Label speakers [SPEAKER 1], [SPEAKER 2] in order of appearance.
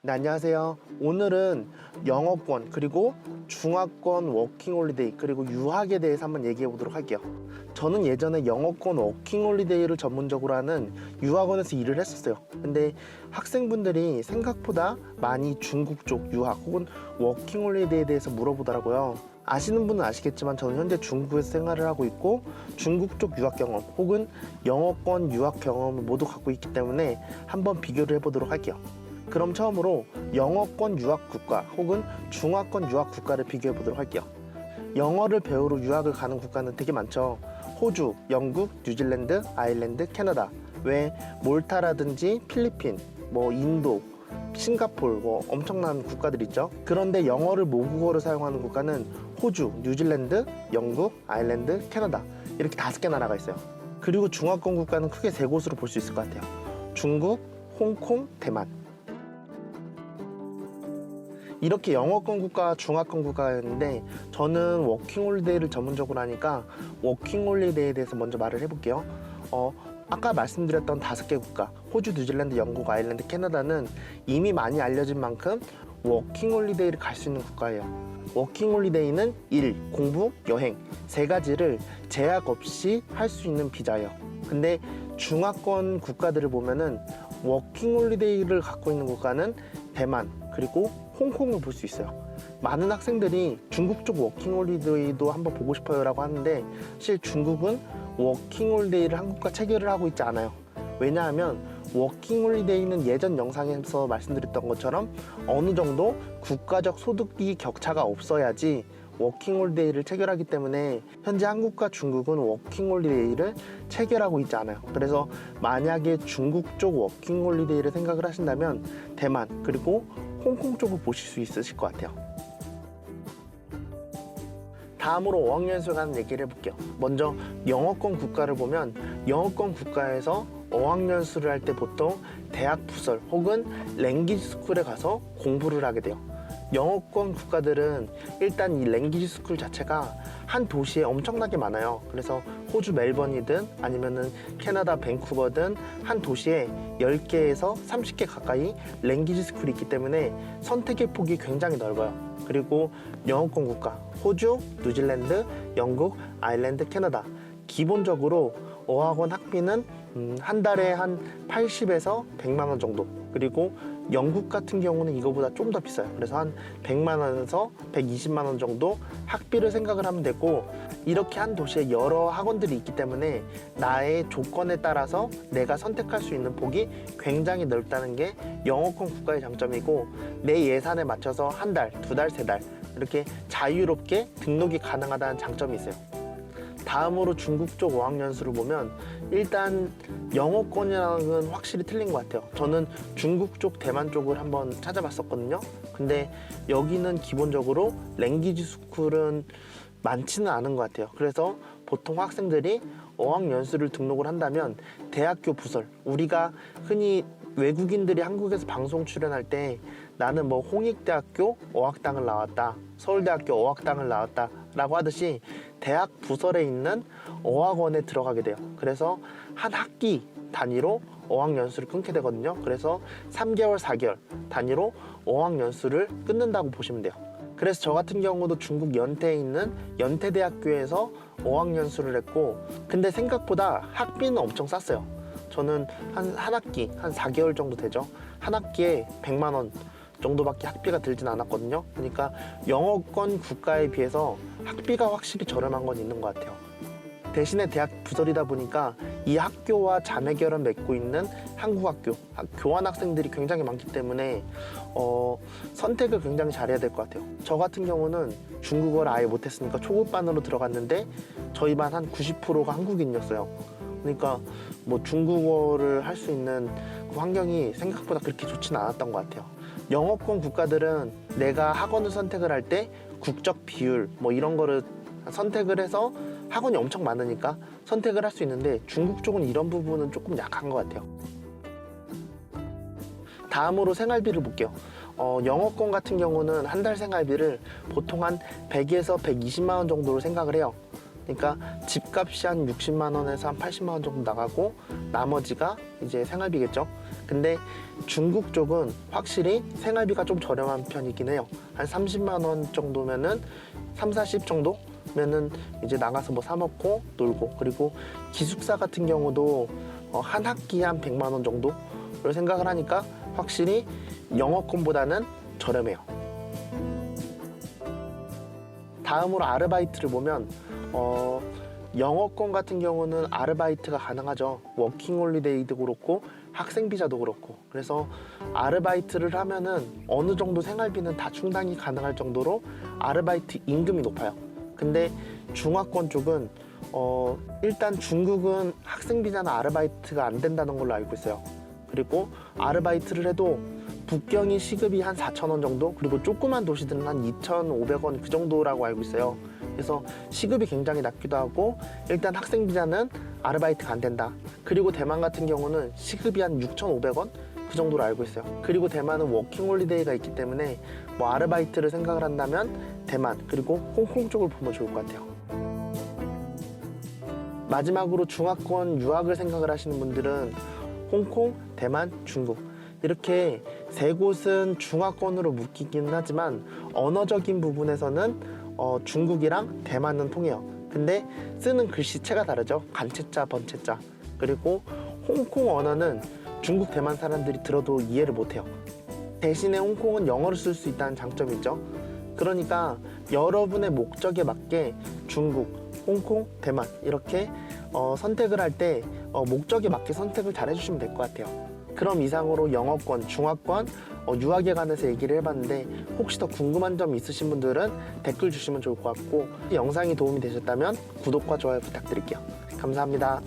[SPEAKER 1] 네, 안녕하세요. 오늘은 영어권 그리고 중화권 워킹홀리데이 그리고 유학에 대해서 한번 얘기해 보도록 할게요. 저는 예전에 영어권 워킹홀리데이를 전문적으로 하는 유학원에서 일을 했었어요. 근데 학생분들이 생각보다 많이 중국 쪽 유학 혹은 워킹홀리데이에 대해서 물어보더라고요. 아시는 분은 아시겠지만 저는 현재 중국에서 생활을 하고 있고 중국 쪽 유학 경험 혹은 영어권 유학 경험을 모두 갖고 있기 때문에 한번 비교를 해보도록 할게요. 그럼 처음으로 영어권 유학 국가 혹은 중화권 유학 국가를 비교해 보도록 할게요. 영어를 배우러 유학을 가는 국가는 되게 많죠. 호주, 영국, 뉴질랜드, 아일랜드, 캐나다, 왜 몰타라든지 필리핀, 인도, 싱가폴 엄청난 국가들 있죠. 그런데 영어를 모국어로 사용하는 국가는 호주, 뉴질랜드, 영국, 아일랜드, 캐나다 이렇게 5개 나라가 있어요. 그리고 중화권 국가는 크게 3곳으로 볼 수 있을 것 같아요. 중국, 홍콩, 대만. 이렇게 영어권 국가, 중화권 국가였는데 저는 워킹홀리데이를 전문적으로 하니까 워킹홀리데이에 대해서 먼저 말을 해볼게요. 아까 말씀드렸던 5개 국가, 호주, 뉴질랜드, 영국, 아일랜드, 캐나다는 이미 많이 알려진 만큼 워킹홀리데이를 갈 수 있는 국가예요. 워킹홀리데이는 일, 공부, 여행 3가지를 제약 없이 할 수 있는 비자예요. 근데 중화권 국가들을 보면은 워킹홀리데이를 갖고 있는 국가는 대만 그리고 홍콩을 볼 수 있어요. 많은 학생들이 중국 쪽 워킹홀리데이도 한번 보고 싶어요 라고 하는데 사실 중국은 워킹홀리데이를 한국과 체결을 하고 있지 않아요. 왜냐하면 워킹홀리데이는 예전 영상에서 말씀드렸던 것처럼 어느 정도 국가적 소득이 격차가 없어야지 워킹홀리데이를 체결하기 때문에 현재 한국과 중국은 워킹홀리데이를 체결하고 있지 않아요. 그래서 만약에 중국 쪽 워킹홀리데이를 생각을 하신다면 대만 그리고 홍콩 쪽을 보실 수 있으실 것 같아요. 다음으로 어학연수에 관한 얘기를 해볼게요. 먼저 영어권 국가를 보면 영어권 국가에서 어학연수를 할 때 보통 대학 부설 혹은 랭귀지 스쿨에 가서 공부를 하게 돼요. 영어권 국가들은 일단 이 랭귀지 스쿨 자체가 한 도시에 엄청나게 많아요. 그래서 호주 멜번이든 아니면은 캐나다 밴쿠버든 한 도시에 10개에서 30개 가까이 랭귀지 스쿨이 있기 때문에 선택의 폭이 굉장히 넓어요. 그리고 영어권 국가 호주, 뉴질랜드, 영국, 아일랜드, 캐나다 기본적으로 어학원 학비는 한 달에 한 80에서 100만 원 정도. 그리고 영국 같은 경우는 이거보다 좀 더 비싸요. 그래서 한 100만 원에서 120만 원 정도 학비를 생각을 하면 되고, 이렇게 한 도시에 여러 학원들이 있기 때문에 나의 조건에 따라서 내가 선택할 수 있는 폭이 굉장히 넓다는 게 영어권 국가의 장점이고, 내 예산에 맞춰서 한 달, 2달, 3달 이렇게 자유롭게 등록이 가능하다는 장점이 있어요. 다음으로 중국 쪽 어학연수를 보면 일단 영어권이랑은 확실히 틀린 것 같아요. 저는 중국 쪽, 대만 쪽을 한번 찾아봤었거든요. 근데 여기는 기본적으로 랭귀지 스쿨은 많지는 않은 것 같아요. 그래서 보통 학생들이 어학연수를 등록을 한다면 대학교 부설, 우리가 흔히 외국인들이 한국에서 방송 출연할 때 나는 홍익대학교 어학당을 나왔다, 서울대학교 어학당을 나왔다 라고 하듯이 대학 부설에 있는 어학원에 들어가게 돼요. 그래서 한 학기 단위로 어학연수를 끊게 되거든요. 그래서 3개월, 4개월 단위로 어학연수를 끊는다고 보시면 돼요. 그래서 저 같은 경우도 중국 연태에 있는 연태대학교에서 어학연수를 했고, 근데 생각보다 학비는 엄청 쌌어요. 저는 한 학기, 한 4개월 정도 되죠. 한 학기에 100만 원 정도밖에 학비가 들진 않았거든요. 그러니까 영어권 국가에 비해서 학비가 확실히 저렴한 건 있는 것 같아요. 대신에 대학 부설이다 보니까 이 학교와 자매 결혼 맺고 있는 한국 학교, 교환 학생들이 굉장히 많기 때문에 선택을 굉장히 잘해야 될 것 같아요. 저 같은 경우는 중국어를 아예 못했으니까 초급반으로 들어갔는데 저희 반 한 90%가 한국인이었어요. 그러니까 중국어를 할 수 있는 그 환경이 생각보다 그렇게 좋지는 않았던 것 같아요. 영어권 국가들은 내가 학원을 선택을 할 때 국적 비율 이런 거를 선택을 해서 학원이 엄청 많으니까 선택을 할 수 있는데 중국 쪽은 이런 부분은 조금 약한 것 같아요. 다음으로 생활비를 볼게요. 영어권 같은 경우는 한 달 생활비를 보통 한 100에서 120만 원 정도로 생각을 해요. 그러니까 집값이 한 60만 원에서 한 80만 원 정도 나가고 나머지가 이제 생활비겠죠. 근데 중국 쪽은 확실히 생활비가 좀 저렴한 편이긴 해요. 한 30만 원 정도면은 3, 40 정도면은 이제 나가서 뭐 사 먹고 놀고, 그리고 기숙사 같은 경우도 한 학기에 한 100만 원 정도를 생각을 하니까 확실히 영어권보다는 저렴해요. 다음으로 아르바이트를 보면 영어권 같은 경우는 아르바이트가 가능하죠. 워킹홀리데이도 그렇고 학생 비자도 그렇고. 그래서 아르바이트를 하면은 어느 정도 생활비는 다 충당이 가능할 정도로 아르바이트 임금이 높아요. 근데 중화권 쪽은 일단 중국은 학생 비자나 아르바이트가 안 된다는 걸로 알고 있어요. 그리고 아르바이트를 해도 북경이 시급이 한 4,000원 정도, 그리고 조그만 도시들은 한 2,500원 그 정도라고 알고 있어요. 그래서 시급이 굉장히 낮기도 하고, 일단 학생 비자는 아르바이트가 안 된다. 그리고 대만 같은 경우는 시급이 한 6,500원 그 정도로 알고 있어요. 그리고 대만은 워킹홀리데이가 있기 때문에 뭐 아르바이트를 생각을 한다면 대만 그리고 홍콩 쪽을 보면 좋을 것 같아요. 마지막으로 중화권 유학을 생각을 하시는 분들은 홍콩, 대만, 중국 이렇게 세 곳은 중화권으로 묶이기는 하지만 언어적인 부분에서는 중국이랑 대만은 통해요. 근데 쓰는 글씨체가 다르죠. 간체자, 번체자. 그리고 홍콩 언어는 중국, 대만 사람들이 들어도 이해를 못해요. 대신에 홍콩은 영어를 쓸 수 있다는 장점이 있죠. 그러니까 여러분의 목적에 맞게 중국, 홍콩, 대만 이렇게 선택을 할 때 목적에 맞게 선택을 잘 해주시면 될 것 같아요. 그럼 이상으로 영어권, 중화권, 유학에 관해서 얘기를 해봤는데 혹시 더 궁금한 점 있으신 분들은 댓글 주시면 좋을 것 같고, 영상이 도움이 되셨다면 구독과 좋아요 부탁드릴게요. 감사합니다.